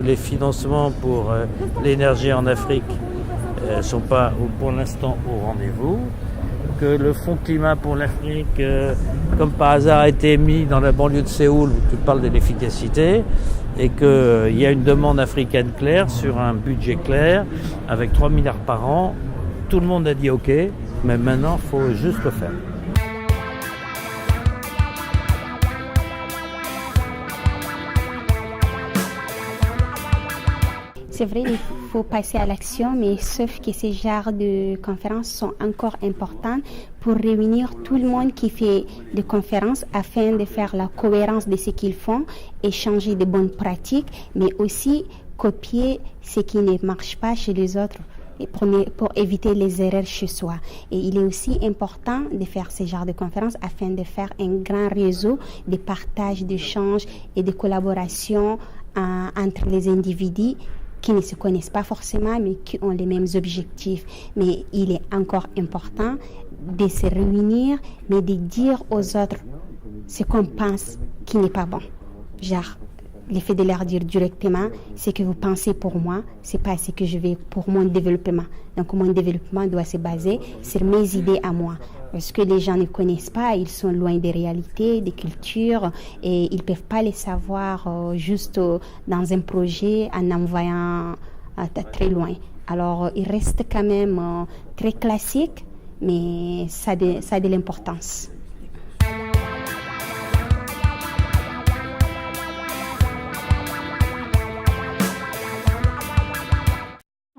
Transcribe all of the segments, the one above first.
Les financements pour l'énergie en Afrique ne sont pas pour l'instant au rendez-vous. Que le Fonds climat pour l'Afrique, comme par hasard, a été mis dans la banlieue de Séoul, où tu parles de l'efficacité, et qu'il y a une demande africaine claire sur un budget clair, avec 3 milliards par an. Tout le monde a dit OK, mais maintenant, il faut juste le faire. C'est vrai, il faut passer à l'action, mais sauf que ces genres de conférences sont encore importantes pour réunir tout le monde qui fait des conférences afin de faire la cohérence de ce qu'ils font, échanger de bonnes pratiques, mais aussi copier ce qui ne marche pas chez les autres pour éviter les erreurs chez soi. Et il est aussi important de faire ce genre de conférences afin de faire un grand réseau de partage, d'échanges et de collaboration entre les individus qui ne se connaissent pas forcément, mais qui ont les mêmes objectifs. Mais il est encore important de se réunir, mais de dire aux autres ce qu'on pense qui n'est pas bon. Genre, le fait de leur dire directement ce que vous pensez pour moi, c'est pas ce que je veux pour mon développement. Donc mon développement doit se baser sur mes idées à moi. Parce que les gens ne connaissent pas, ils sont loin des réalités, des cultures, et ils ne peuvent pas les savoir juste dans un projet en envoyant très loin. Alors il reste quand même très classique, mais ça a de l'importance.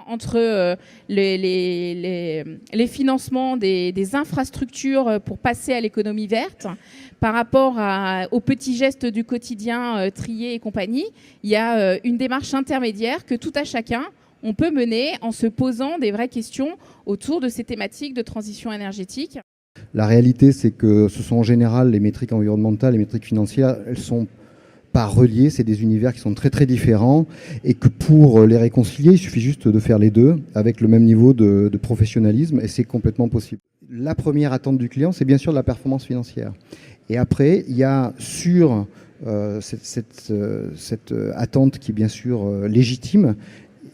Entre les financements des infrastructures pour passer à l'économie verte par rapport aux petits gestes du quotidien, trier et compagnie, il y a une démarche intermédiaire que tout à chacun, on peut mener en se posant des vraies questions autour de ces thématiques de transition énergétique. La réalité, c'est que ce sont en général les métriques environnementales, les métriques financières, elles sont pas reliés, c'est des univers qui sont très très différents et que pour les réconcilier, il suffit juste de faire les deux avec le même niveau de professionnalisme et c'est complètement possible. La première attente du client, c'est bien sûr la performance financière. Et après, il y a sur cette attente qui est bien sûr légitime,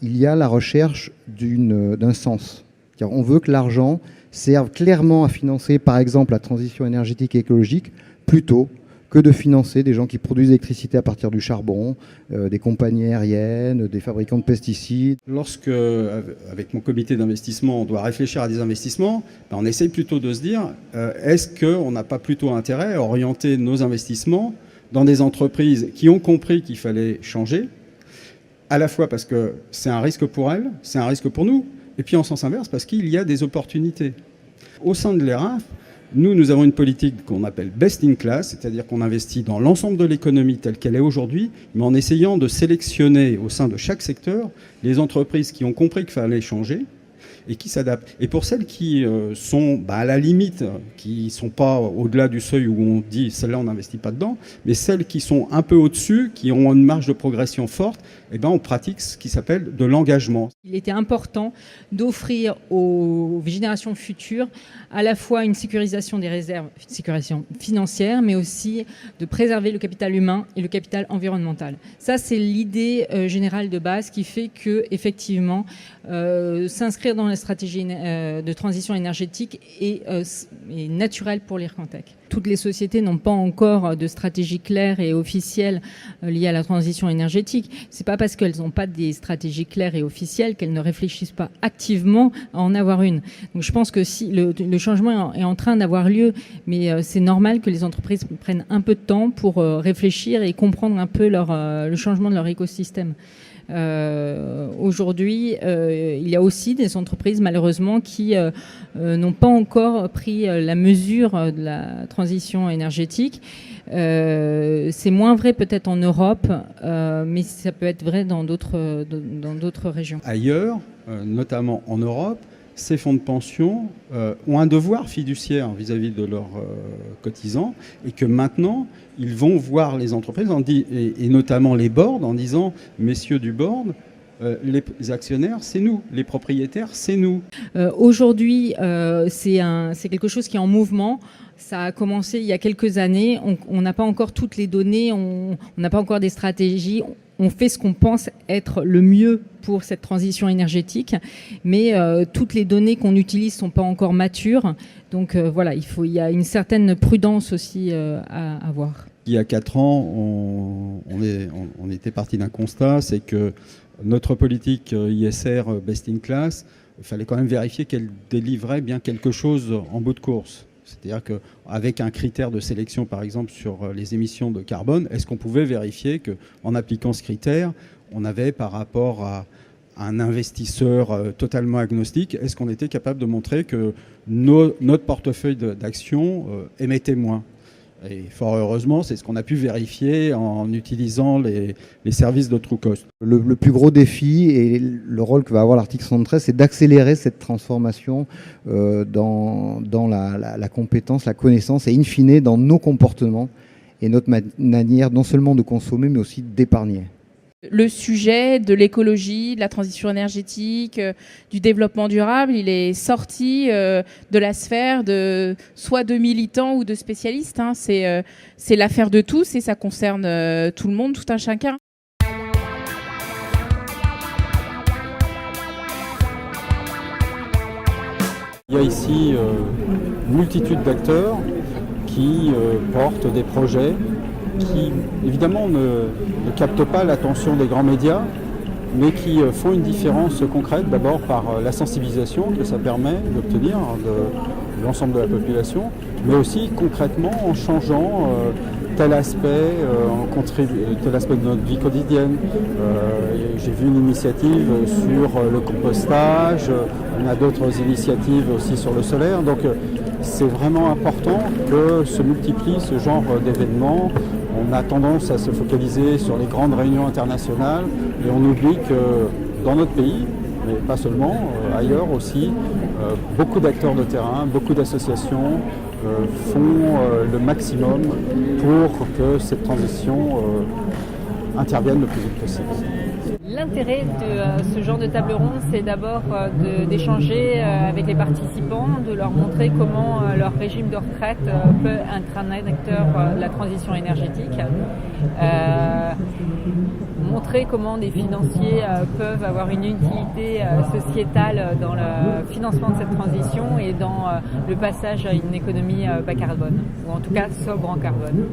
il y a la recherche d'un sens. C'est-à-dire, on veut que l'argent serve clairement à financer, par exemple, la transition énergétique et écologique, plutôt que de financer des gens qui produisent l'électricité à partir du charbon, des compagnies aériennes, des fabricants de pesticides. Lorsque, avec mon comité d'investissement, on doit réfléchir à des investissements, on essaye plutôt de se dire, est-ce qu'on n'a pas plutôt intérêt à orienter nos investissements dans des entreprises qui ont compris qu'il fallait changer, à la fois parce que c'est un risque pour elles, c'est un risque pour nous, et puis en sens inverse, parce qu'il y a des opportunités. Au sein de l'ERAF, nous avons une politique qu'on appelle best in class, c'est-à-dire qu'on investit dans l'ensemble de l'économie telle qu'elle est aujourd'hui, mais en essayant de sélectionner au sein de chaque secteur les entreprises qui ont compris qu'il fallait changer et qui s'adaptent. Et pour celles qui sont à la limite, qui ne sont pas au-delà du seuil où on dit celle-là on n'investit pas dedans, mais celles qui sont un peu au-dessus, qui ont une marge de progression forte, on pratique ce qui s'appelle de l'engagement. Il était important d'offrir aux générations futures à la fois une sécurisation des réserves, une sécurisation financière, mais aussi de préserver le capital humain et le capital environnemental. Ça, c'est l'idée générale de base qui fait que, effectivement, s'inscrire dans la stratégie de transition énergétique est naturel pour l'Ircantec. Toutes les sociétés n'ont pas encore de stratégie claire et officielle liée à la transition énergétique. C'est pas parce qu'elles n'ont pas des stratégies claires et officielles qu'elles ne réfléchissent pas activement à en avoir une. Donc je pense que si le changement est en train d'avoir lieu, mais c'est normal que les entreprises prennent un peu de temps pour réfléchir et comprendre un peu le changement de leur écosystème. Aujourd'hui, il y a aussi des entreprises malheureusement qui n'ont pas encore pris la mesure de la transition énergétique. C'est moins vrai peut-être en Europe, mais ça peut être vrai dans d'autres régions. Ailleurs, notamment en Europe, ces fonds de pension ont un devoir fiduciaire vis-à-vis de leurs cotisants et que maintenant, ils vont voir les entreprises et notamment les boards en disant « Messieurs du board, les actionnaires, c'est nous. Les propriétaires, c'est nous. » Aujourd'hui, c'est quelque chose qui est en mouvement. Ça a commencé il y a quelques années. On n'a pas encore toutes les données, on n'a pas encore des stratégies. on fait ce qu'on pense être le mieux pour cette transition énergétique, mais toutes les données qu'on utilise sont pas encore matures. Donc voilà, il y a une certaine prudence aussi à avoir. Il y a 4 ans, on était parti d'un constat, c'est que notre politique ISR best in class, il fallait quand même vérifier qu'elle délivrait bien quelque chose en bout de course. C'est-à-dire qu'avec un critère de sélection, par exemple, sur les émissions de carbone, est-ce qu'on pouvait vérifier qu'en appliquant ce critère, on avait par rapport à un investisseur totalement agnostique, est-ce qu'on était capable de montrer que notre portefeuille d'action émettait moins ? Et fort heureusement, c'est ce qu'on a pu vérifier en utilisant les services de Trucost. Le plus gros défi et le rôle que va avoir l'article 73, c'est d'accélérer cette transformation dans la compétence, la connaissance et in fine dans nos comportements et notre manière non seulement de consommer mais aussi d'épargner. Le sujet de l'écologie, de la transition énergétique, du développement durable, il est sorti de la sphère soit de militants ou de spécialistes. Hein. C'est l'affaire de tous et ça concerne tout le monde, tout un chacun. Il y a ici une multitude d'acteurs qui portent des projets qui, évidemment, ne captent pas l'attention des grands médias, mais qui font une différence concrète, d'abord par la sensibilisation que ça permet d'obtenir de l'ensemble de la population, mais aussi concrètement en changeant tel aspect de notre vie quotidienne. J'ai vu une initiative sur le compostage, on a d'autres initiatives aussi sur le solaire, donc c'est vraiment important que se multiplient ce genre d'événements. On a tendance à se focaliser sur les grandes réunions internationales et on oublie que dans notre pays, mais pas seulement, ailleurs aussi, beaucoup d'acteurs de terrain, beaucoup d'associations font le maximum pour que cette transition intervienne le plus vite possible. L'intérêt de ce genre de table ronde, c'est d'abord d'échanger avec les participants, de leur montrer comment leur régime de retraite peut être un acteur de la transition énergétique, montrer comment des financiers peuvent avoir une utilité sociétale dans le financement de cette transition et dans le passage à une économie bas carbone, ou en tout cas sobre en carbone.